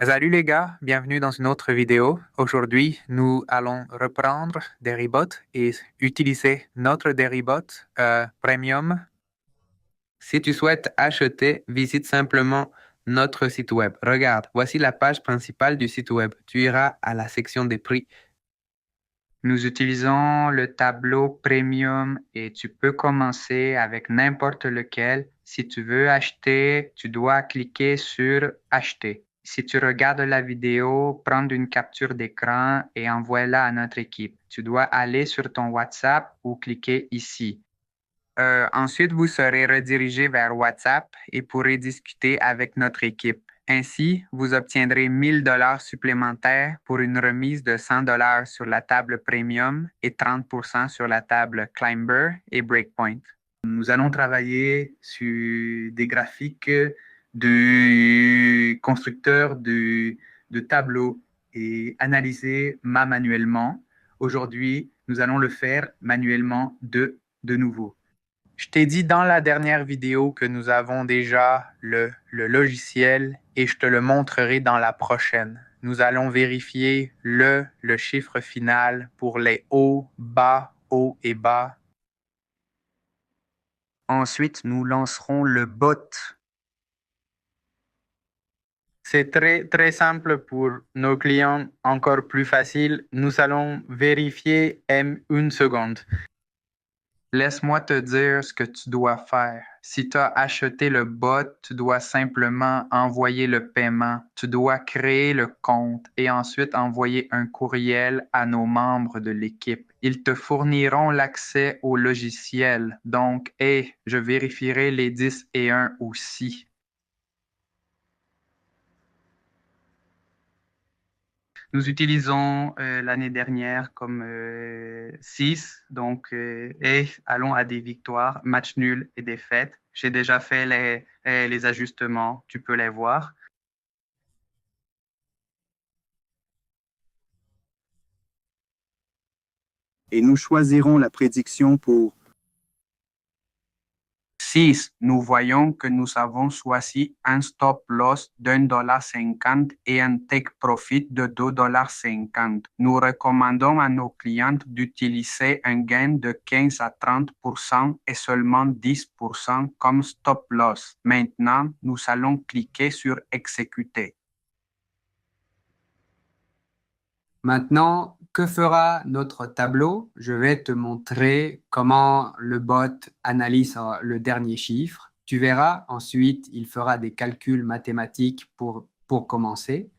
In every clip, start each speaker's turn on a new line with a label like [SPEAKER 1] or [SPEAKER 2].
[SPEAKER 1] Salut les gars, bienvenue dans une autre vidéo. Aujourd'hui, nous allons reprendre Deribot et utiliser notre Deribot Premium. Si tu souhaites acheter, visite simplement notre site web. Regarde, voici la page principale du site web. Tu iras à la section des prix. Nous utilisons le tableau Premium et tu peux commencer avec n'importe lequel. Si tu veux acheter, tu dois cliquer sur Acheter. Si tu regardes la vidéo, prendre une capture d'écran et envoie-la à notre équipe. Tu dois aller sur ton WhatsApp ou cliquer ici. Ensuite, vous serez redirigé vers WhatsApp et pourrez discuter avec notre équipe. Ainsi, vous obtiendrez 1 000 $ supplémentaires pour une remise de 100 $ sur la table Premium et 30% sur la table Climber et Breakpoint. Nous allons travailler sur des graphiques de constructeurs de tableaux et analyser manuellement. Aujourd'hui, nous allons le faire manuellement de nouveau. Je t'ai dit dans la dernière vidéo que nous avons déjà le logiciel et je te le montrerai dans la prochaine. Nous allons vérifier le chiffre final pour les hauts, haut et bas. Ensuite, nous lancerons le bot. C'est très, très simple pour nos clients, encore plus facile. Nous allons vérifier en une seconde. Laisse-moi te dire ce que tu dois faire. Si tu as acheté le bot, tu dois simplement envoyer le paiement. Tu dois créer le compte et ensuite envoyer un courriel à nos membres de l'équipe. Ils te fourniront l'accès au logiciel. Donc, je vérifierai les 10 et 1 aussi. Nous utilisons l'année dernière comme 6, donc allons à des victoires, match nul et défaites. J'ai déjà fait les ajustements, tu peux les voir.
[SPEAKER 2] Et nous choisirons la prédiction pour
[SPEAKER 1] 6, nous voyons que nous avons choisi un stop loss d'1,50 $ et un take profit de 2,50 $. Nous recommandons à nos clients d'utiliser un gain de 15 à 30% et seulement 10% comme stop loss. Maintenant, nous allons cliquer sur Exécuter. Maintenant, que fera notre tableau? Je vais te montrer comment le bot analyse le dernier chiffre. Tu verras, ensuite, il fera des calculs mathématiques pour commencer.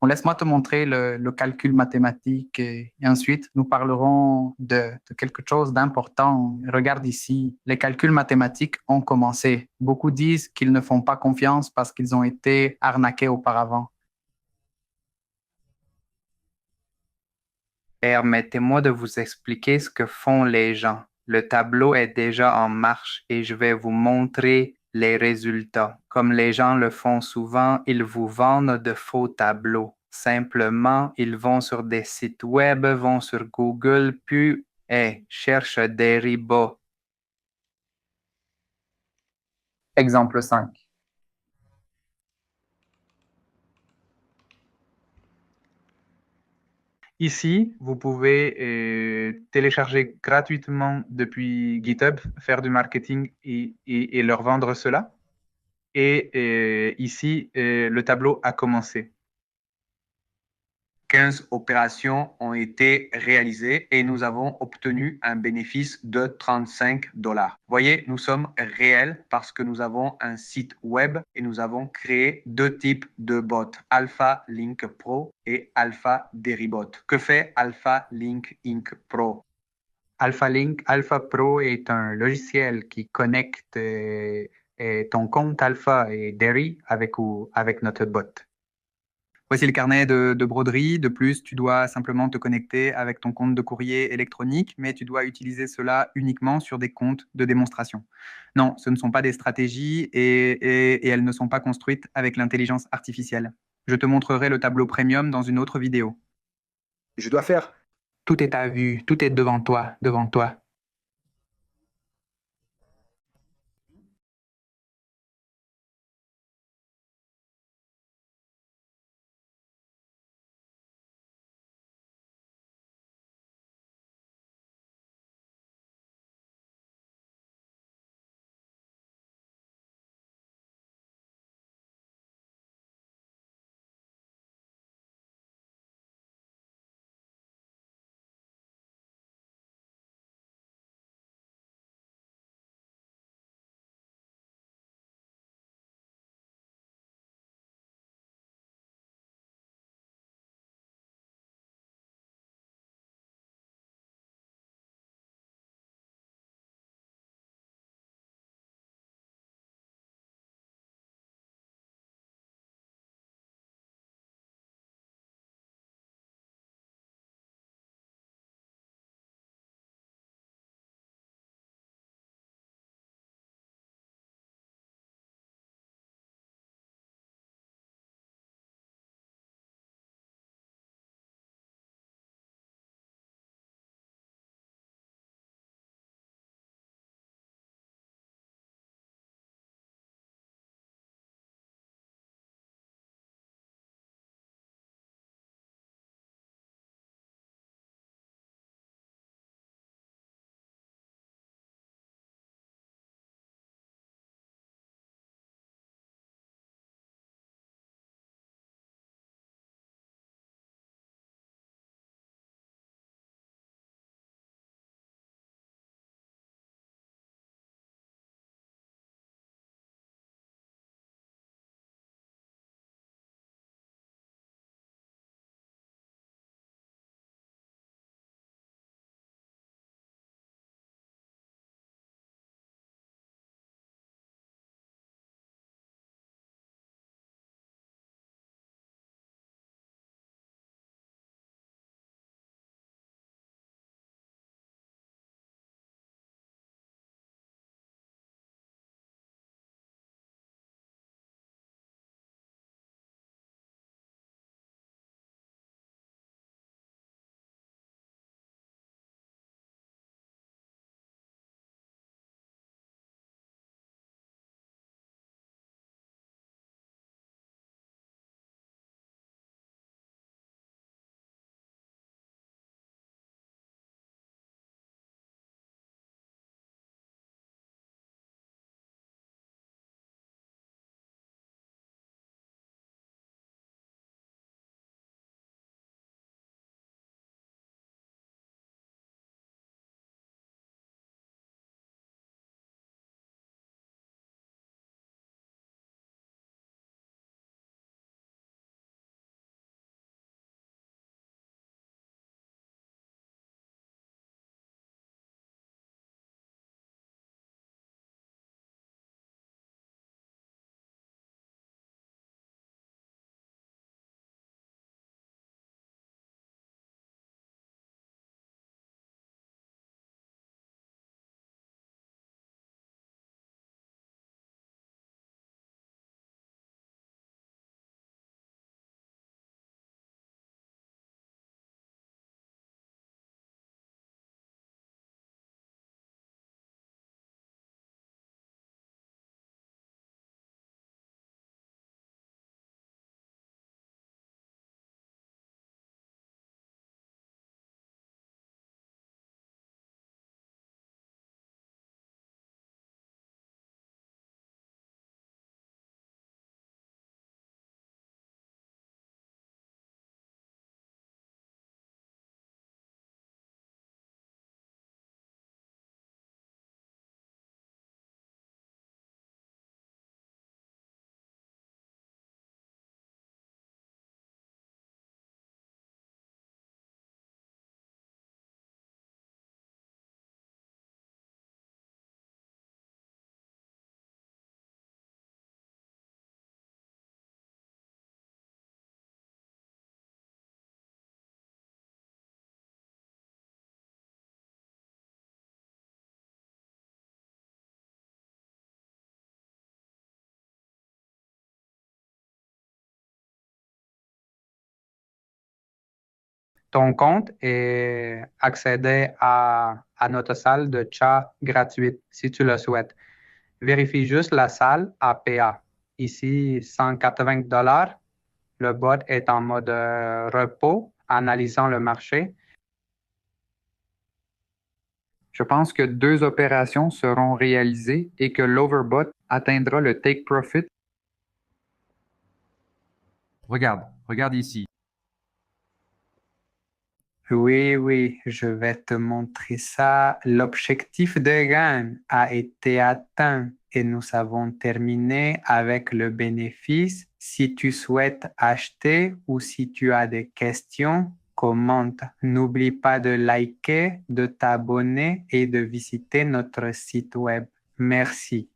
[SPEAKER 1] Bon, laisse-moi te montrer le calcul mathématique et ensuite nous parlerons de quelque chose d'important. Regarde ici, les calculs mathématiques ont commencé. Beaucoup disent qu'ils ne font pas confiance parce qu'ils ont été arnaqués auparavant. Permettez-moi de vous expliquer ce que font les gens. Le tableau est déjà en marche et je vais vous montrer les résultats. Comme les gens le font souvent, ils vous vendent de faux tableaux. Simplement, ils vont sur des sites web, vont sur Google, puis cherchent des ribots. Exemple 5. Ici, vous pouvez télécharger gratuitement depuis GitHub, faire du marketing et leur vendre cela. Et ici, le tableau a commencé. 15 opérations ont été réalisées et nous avons obtenu un bénéfice de 35 $. Voyez, nous sommes réels parce que nous avons un site web et nous avons créé deux types de bots, Alpha Link Pro et Alpha Deribot. Que fait Alpha Link Inc. Pro? Alpha Pro est un logiciel qui connecte ton compte Alpha et Derry avec notre bot. Voici le carnet de broderie. De plus, tu dois simplement te connecter avec ton compte de courrier électronique, mais tu dois utiliser cela uniquement sur des comptes de démonstration. Non, ce ne sont pas des stratégies et elles ne sont pas construites avec l'intelligence artificielle. Je te montrerai le tableau premium dans une autre vidéo.
[SPEAKER 2] je dois faire
[SPEAKER 1] Tout est à vue, tout est devant toi, devant toi. ton compte et accéder à notre salle de chat gratuite si tu le souhaites. Vérifie juste la salle APA. Ici, $180. Le bot est en mode repos, analysant le marché. Je pense que 2 opérations seront réalisées et que l'overbot atteindra le take profit.
[SPEAKER 3] Regarde ici.
[SPEAKER 1] Oui, oui, je vais te montrer ça. L'objectif de gain a été atteint et nous avons terminé avec le bénéfice. Si tu souhaites acheter ou si tu as des questions, commente. N'oublie pas de liker, de t'abonner et de visiter notre site web. Merci.